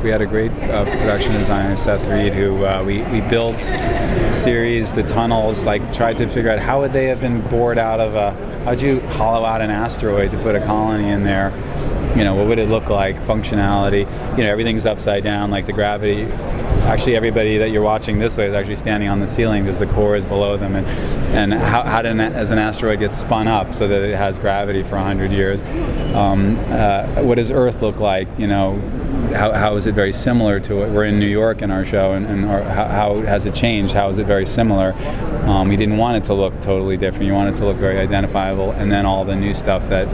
We had a great production designer, Seth Reed, who we built a series, the tunnels, like tried to figure out how would they have been bored out of how'd you hollow out an asteroid to put a colony in there? What would it look like, functionality? Everything's upside down, like the gravity. Actually, everybody that you're watching this way is actually standing on the ceiling because the core is below them. And how did as an asteroid get spun up so that it has gravity for 100 years? What does Earth look like? How is it very similar to it? We're in New York in our show, and how has it changed? How is it very similar? We didn't want it to look totally different. You want it to look very identifiable, and then all the new stuff that,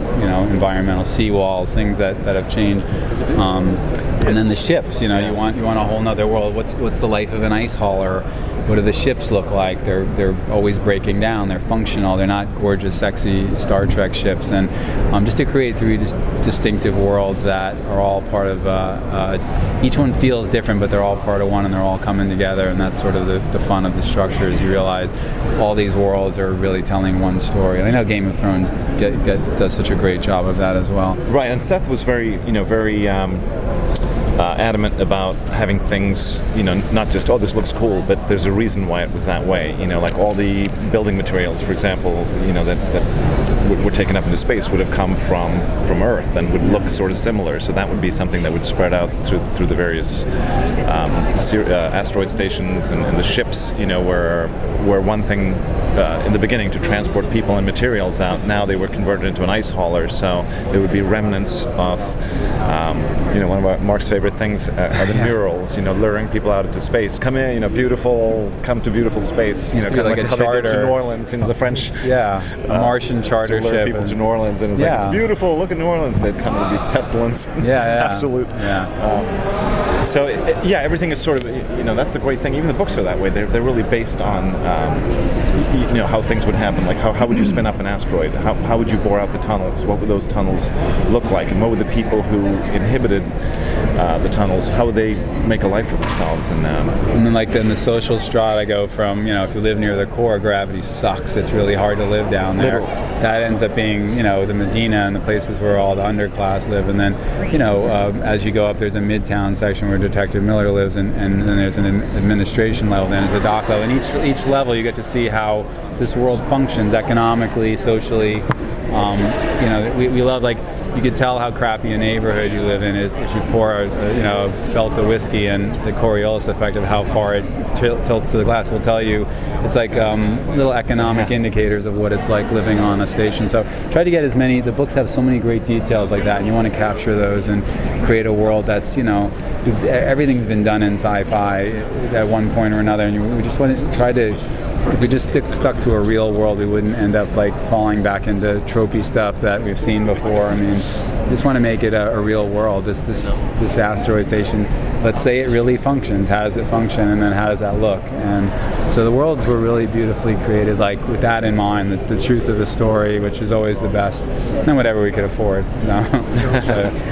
environmental seawalls, things that have changed. And then the ships, you want a whole nother world. What's the life of an ice hauler? What do the ships look like? They're always breaking down. They're functional. They're not gorgeous, sexy Star Trek ships. And just to create three distinctive worlds that are all part of. Each one feels different, but they're all part of one, and they're all coming together. And that's sort of the fun of the structure. Is you realize all these worlds are really telling one story. And I know Game of Thrones does such a great job of that as well. Right, and Seth was very adamant about having things, not just, this looks cool, but there's a reason why it was that way. Like all the building materials, for example, that were taken up into space would have come from Earth and would look sort of similar. So that would be something that would spread out through the various asteroid stations and the ships, were one thing in the beginning to transport people and materials out. Now they were converted into an ice hauler, so there would be remnants of, one of Mark's favorite things are the murals, luring people out into space. Come in, come to beautiful space. Kind of like a how charter. They did to New Orleans, the French. Yeah, a Martian charter to lure ship. people to New Orleans, and it's like, it's beautiful, look at New Orleans. They'd come and be pestilence. Yeah. Absolute. Yeah. So everything is sort of, that's the great thing. Even the books are that way. They're really based on, how things would happen. Like how would you spin up an asteroid? How would you bore out the tunnels? What would those tunnels look like? And what would the people who inhabited the tunnels, how would they make a life for themselves? And then in the social strata go from, if you live near the core, gravity sucks. It's really hard to live down there. Literally. That ends up being, the Medina and the places where all the underclass live. And then, as you go up, there's a midtown section where Detective Miller lives, and then there's an administration level, then there's a dock level. And each level you get to see how this world functions economically, socially. We love, you could tell how crappy a neighborhood you live in if you pour a belt of whiskey, and the Coriolis effect of how far it tilts to the glass will tell you. It's like little economic indicators of what it's like living on a station. So try to get as many. The books have so many great details like that, and you want to capture those and create a world that's everything's been done in sci-fi at one point or another, and we just want to try to. If we just stuck to a real world, we wouldn't end up falling back into tropey stuff that we've seen before. I mean, just want to make it a real world. This asteroid station, let's say it really functions. How does it function, and then how does that look? And so the worlds were really beautifully created, with that in mind, the truth of the story, which is always the best, and whatever we could afford. So.